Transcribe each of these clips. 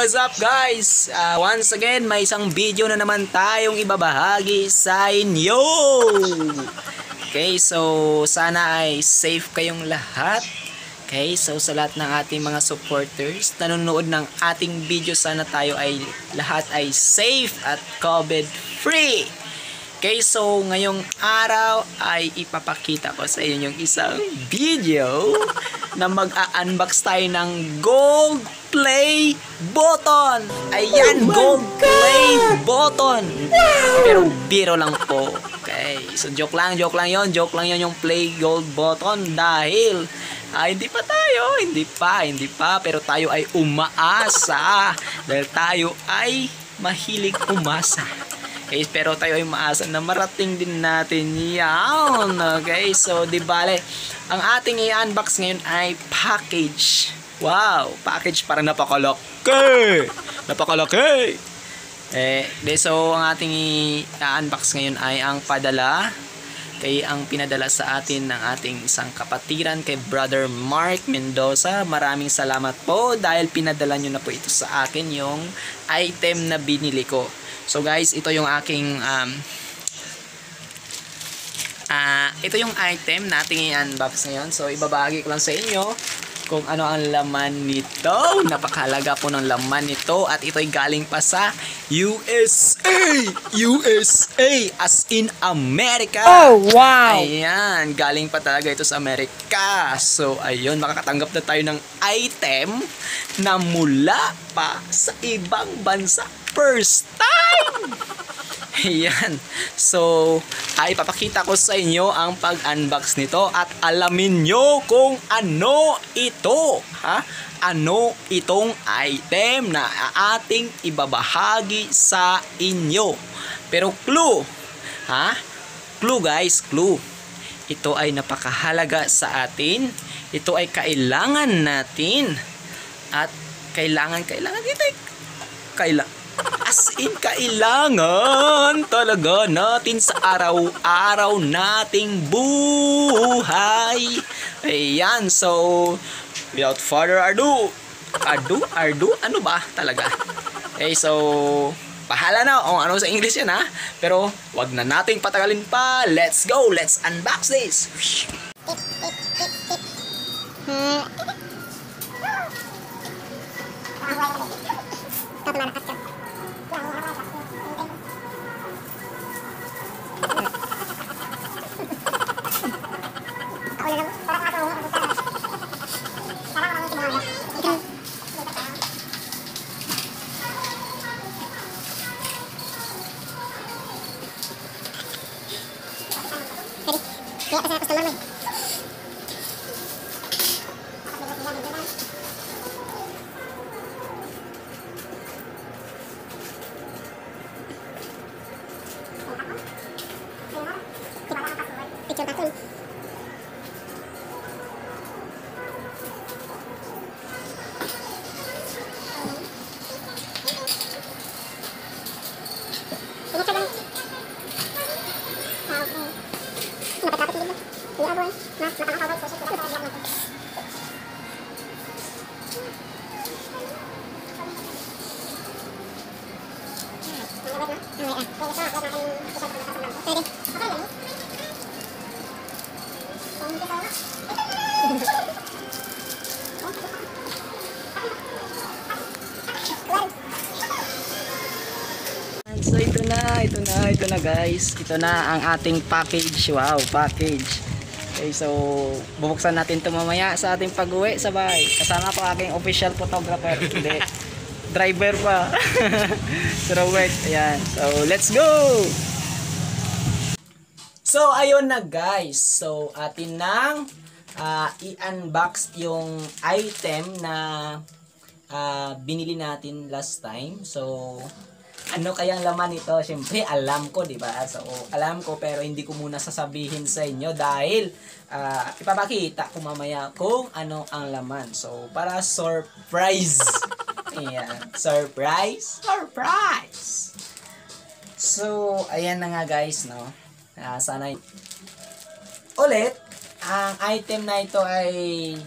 what's up guys? Once again, may isang video na naman tayong ibabahagi sa inyo. Okay, so sana ay safe kayong lahat. Okay, so sa lahat ng ating mga supporters nanonood ng ating video, sana tayo ay lahat ay safe at COVID free. Okay, so ngayong araw ay ipapakita ko sa inyo yung isang video na mag-unbox tayo ng gold play button. Ayan, gold play button. Pero biro lang po. Okay, so joke lang yon yung play gold button dahil hindi pa, pero tayo ay umaasa dahil tayo ay mahilig umasa. Okay, pero tayo ay maasa na marating din natin yan. Okay, so di bale, ang ating i-unbox ngayon ay package. Wow, package parang napakalaki. So ang ating i-unbox ngayon ay ang padala. Kaya ang pinadala sa atin ng ating isang kapatiran kay Brother Mark Mendoza. Maraming salamat po dahil pinadala nyo na po ito sa akin yung item na binili ko. So guys, ito yung aking ito yung item na ating i-unbox ngayon. So ibabahagi ko lang sa inyo kung ano ang laman nito. Napakahalaga po ng laman nito at ito ay galing pa sa USA as in America. Oh wow! Ayan, galing pa talaga ito sa Amerika. So ayun, makakatanggap na tayo ng item na mula pa sa ibang bansa. First time! Ayan. So, ay papakita ko sa inyo ang pag-unbox nito at alamin nyo kung ano ito. Ano itong item na ating ibabahagi sa inyo. Pero clue. Clue guys, clue. Ito ay napakahalaga sa atin. Ito ay kailangan natin. At kailangan dito. As in, kailangan talaga natin sa araw-araw nating buhay. Ayan, so without further ado, ano ba talaga? Okay, so bahala na kung ano sa English yan pero wag na nating patagalin pa. Let's go, let's unbox this. So ito na guys. Ito na ang ating package. Wow, package. Okay, so bubuksan natin ito mamaya sa ating pag-uwi sa bahay. Kasama ko aking official photographer. Hindi, driver pa. Pero wait, ayan. So let's go! So ayun na guys. So atin nang i-unbox yung item na binili natin last time. So ano kayang laman nito? Siyempre alam ko, di ba? So alam ko, pero hindi ko muna sasabihin sa inyo dahil ipapakita ko mamaya kung ano ang laman. So para surprise. Ayan, surprise. So ayan na nga guys, no. Sana ulit ang item na ito ay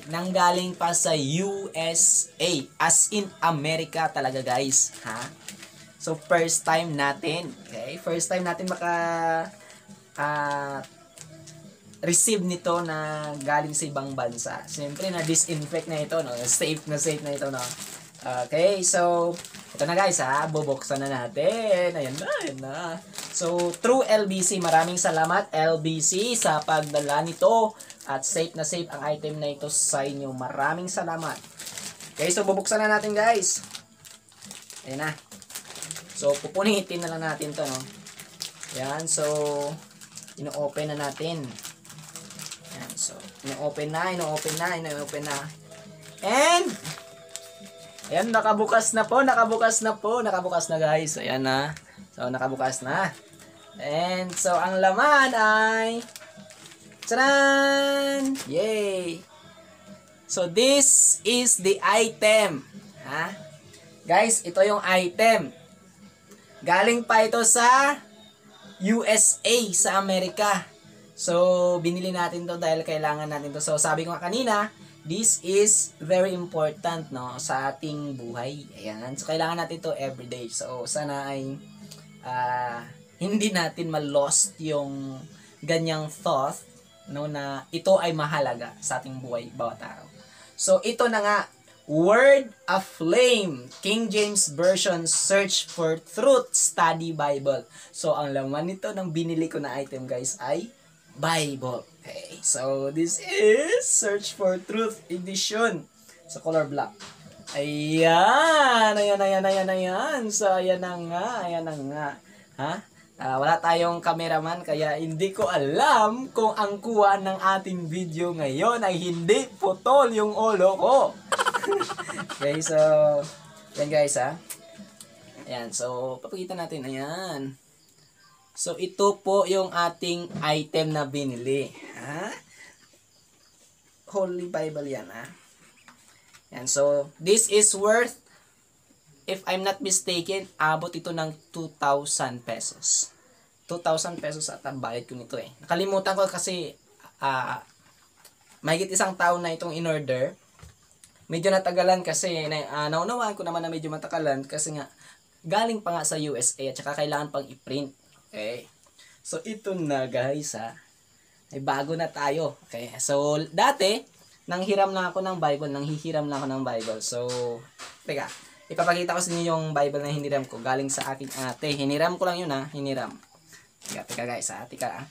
nanggaling pa sa USA. As in America talaga guys. Ha? So first time natin. Okay? First time natin receive nito na galing sa ibang bansa. Siyempre na disinfect na ito, no. Safe na ito, no. Okay, so ito na guys, ha. Bubuksan na natin. Ayan na. So through LBC, maraming salamat LBC sa pagdala nito at safe na safe ang item na ito sa inyo. Maraming salamat. Okay, so bubuksan na natin guys. Ayan na. So pupunitin na lang natin to, no. Ayan, so ino-open na natin. Ayan, so ino-open na. And ayan, nakabukas na guys. Ayan na. So nakabukas na. And so ang laman ay tadaan! Yay! So this is the item. Ha? Guys, ito yung item. Galing pa ito sa USA, sa Amerika. So, binili natin to dahil kailangan natin to. So, sabi ko nga kanina, this is very important, no, sa ating buhay. Ayan. So, kailangan natin to everyday. So, sana ay hindi natin ma-lost yung ganyang thought, no, na ito ay mahalaga sa ating buhay bawat araw. So, ito na nga, Word Aflame, King James Version Search for Truth Study Bible. So, ang laman nito ng binili ko na item guys ay Bible. Okay, so this is Search for Truth Edition sa color black. Ayan. So, ayan na nga. Ha? Wala tayong cameraman kaya hindi ko alam kung ang kuha ng ating video ngayon ay hindi putol yung ulo ko. Okay, so yan guys, ha. Ayan, so papakita natin. Ayan. So ito po yung ating item na binili. Ha? Holy Bible yan, ha. Ayan, so this is worth, if I'm not mistaken, abot ito ng 2,000 pesos. 2,000 pesos at ang bayad ko nito eh. Nakalimutan ko kasi mahigit isang taon na itong in-order. Medyo natagalan kasi naunawaan ko naman na medyo matagalan kasi nga galing pa nga sa USA at saka kailangan pang i-print. Okay. So ito na guys, ha. Ay bago na tayo. Okay. So dati nanghiram lang ako ng Bible, So teka, ipapakita ko sa inyo yung Bible na hiniram ko. Galing sa aking ate. Hiniram ko lang yun, ha. Hiniram. Teka guys, ha. Teka, ha.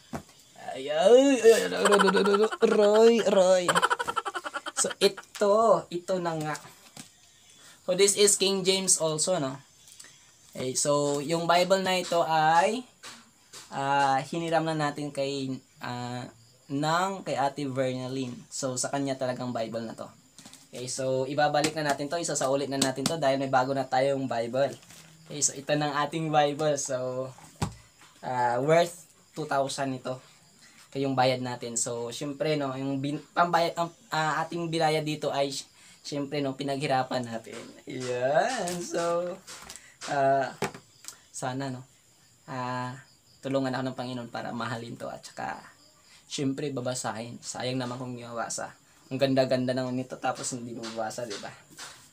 Roy. So, ito na nga. So, this is King James also, no? Okay, so, yung Bible na ito ay hiniram na natin kay Ate Vernaline. So, sa kanya talagang Bible na to. Okay, so, ibabalik na natin to. Isasaulit na natin to dahil may bago na tayong Bible. Okay, so, ito ng ating Bible. So, worth 2,000 ito. Kayong bayad natin. So, syempre, no, yung pambayad, ating binayad dito ay, syempre, no, pinaghirapan natin. Ayan. So, sana, no, tulungan ako ng Panginoon para mahalin to. At saka, syempre, babasahin. Sayang naman kung mabasa. Ang ganda-ganda naman nito tapos hindi mabasa, diba?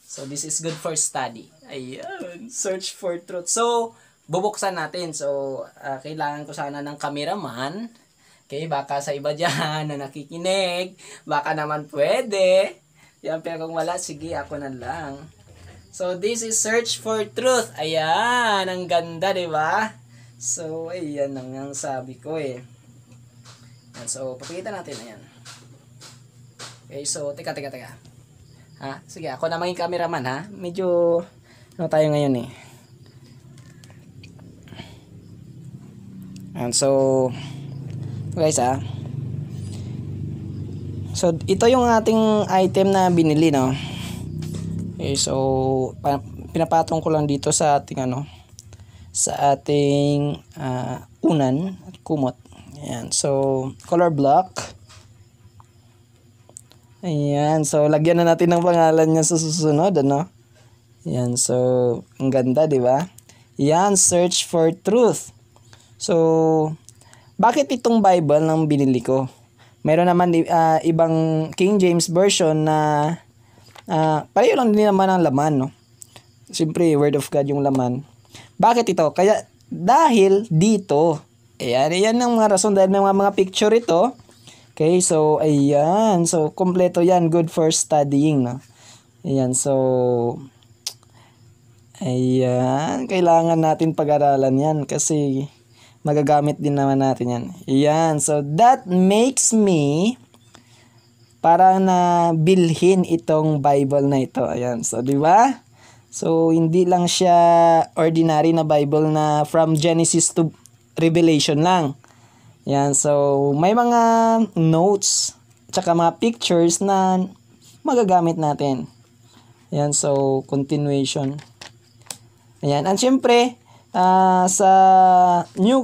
So, this is good for study. Ayan. Search for truth. So, bubuksan natin. So, kailangan ko sana ng cameraman. Okay, baka sa iba dyan na nakikinig, baka naman pwede. Yan, pero kung wala, sige, ako na lang. So, this is Search for Truth. Ayan, ang ganda, diba? So, ayan ang sabi ko eh. Ayan, so, papakita natin, ayan. Okay, so, teka. Ha? Sige, ako na maging cameraman, ha? Medyo, ano tayo ngayon eh. Ayan, so, guys, ha. So, ito yung ating item na binili, no. Okay, so, pinapatong ko lang dito sa ating, sa ating unan at kumot. Ayan, so, color block. Ayan, so, lagyan na natin ng pangalan niya sa susunod, Ayan, so, ang ganda, di ba? Ayan, Search for Truth. So, bakit itong Bible nang binili ko? Mayroon naman ibang King James Version na pareho lang din naman ang laman, no? Siyempre, Word of God yung laman. Bakit ito? Kaya, dahil dito, ayan ang mga rason, dahil may mga picture ito. Okay, so, ayan. So, kompleto yan. Good for studying, no? Ayan, so, ayan. Kailangan natin pag-aralan yan kasi magagamit din naman natin yan. Ayan, so, that makes me para na bilhin itong Bible na ito. Ayan, so, di ba? So, hindi lang siya ordinary na Bible na from Genesis to Revelation lang. Yan, so, may mga notes, tsaka mga pictures na magagamit natin. Yan, so, continuation. Ayan, and syempre, sa New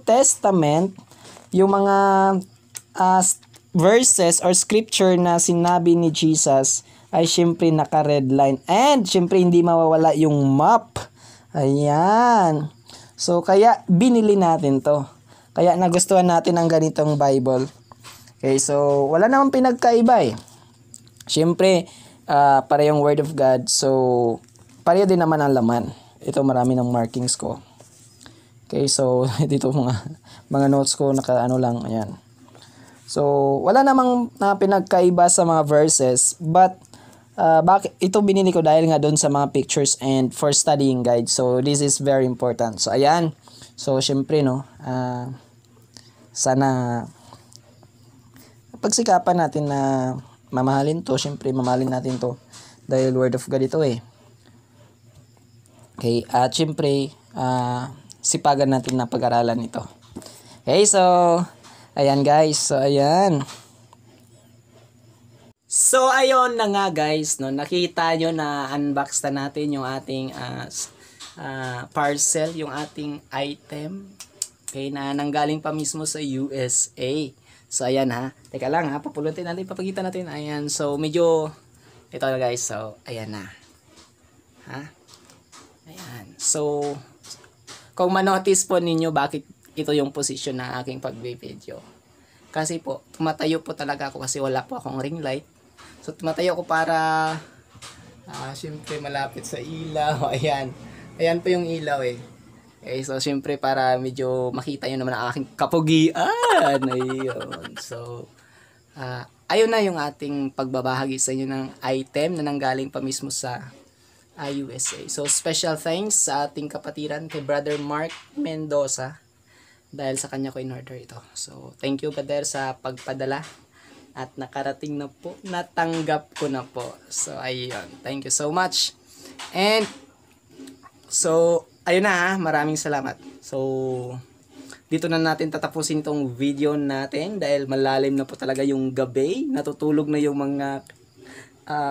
Testament, yung mga verses or scripture na sinabi ni Jesus, ay syempre naka-red line. And syempre hindi mawawala yung map. Ayan. So kaya binili natin to. Kaya nagustuhan natin ang ganitong Bible. Okay, so wala namang pinagkaiba eh. Syempre, parehong Word of God. So pareho din naman ang laman. Ito marami ng markings ko. Okay, so dito mga notes ko naka-ano lang. Ayan. So wala namang pinagkaiba sa mga verses, but bakit ito binili ko dahil nga doon sa mga pictures and for studying guide. So this is very important. So ayan. So syempre no, sana pagsikapan natin na mamahalin to. Syempre mamahalin natin to dahil Word of God ito eh. Okay, at syempre sipagan natin na pag-aralan ito. Okay, so ayan guys. So ayan. So, ayun na nga guys, no, nakita nyo na unbox na natin yung ating parcel, yung ating item, okay, na nanggaling pa mismo sa USA. So, ayan ha, teka lang ha, papulutin natin, papakita natin, ayan, so medyo, ito na guys, so, ayan na, ha, ayan, so, kung manotice po ninyo bakit ito yung position ng aking pag-video, kasi po, tumatayo po talaga ako kasi wala po akong ring light. So, tumatayo ko para syempre malapit sa ilaw. Ayan. Ayan po yung ilaw eh. Okay, so, syempre para medyo makita nyo naman ang aking kapugian. Ayun. So, ayun na yung ating pagbabahagi sa inyo ng item na nanggaling pa mismo sa USA. So, special thanks sa ating kapatiran kay Brother Mark Mendoza dahil sa kanya ko in-order ito. So, thank you brother sa pagpadala. At nakarating na po, natanggap ko na po. So, ayun. Thank you so much. And, so, ayun na ha. Maraming salamat. So, dito na natin tatapusin itong video natin dahil malalim na po talaga yung gabi. Natutulog na yung mga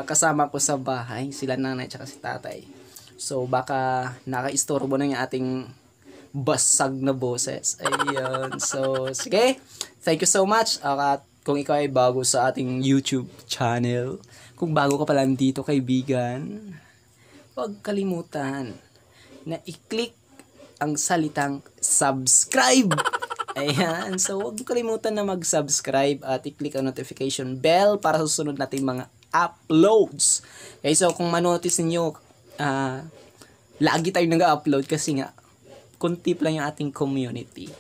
kasama ko sa bahay. Sila nanay at si tatay. So, baka naka-istorbo na yung ating basag na boses. Ayun. So, sige. Thank you so much. At kung ikaw ay bago sa ating YouTube channel, kung bago ka pa lang dito kaibigan, huwag kalimutan na i-click ang salitang subscribe. Ayan, so huwag kalimutan na mag-subscribe at i-click ang notification bell para sa susunod nating mga uploads. Okay, so kung manotice niyo, lagi tayo nag-upload kasi nga, kunti pa lang yung ating community.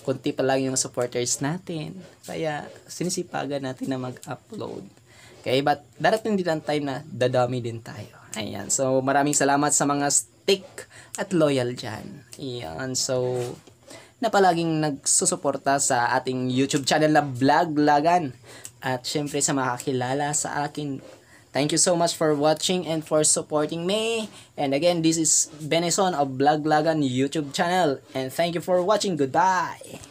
Kunti pa lang yung supporters natin. Kaya, sinisipagan natin na mag-upload. Okay, but darating din ang time na dadami din tayo. Ayan, so maraming salamat sa mga stick at loyal dyan. Ayan, so na palaging nagsusuporta sa ating YouTube channel na Vlog Lagan. At syempre sa makakilala sa akin, thank you so much for watching and for supporting me. And again, this is Benison of Vlog Lagan YouTube channel. And thank you for watching. Goodbye!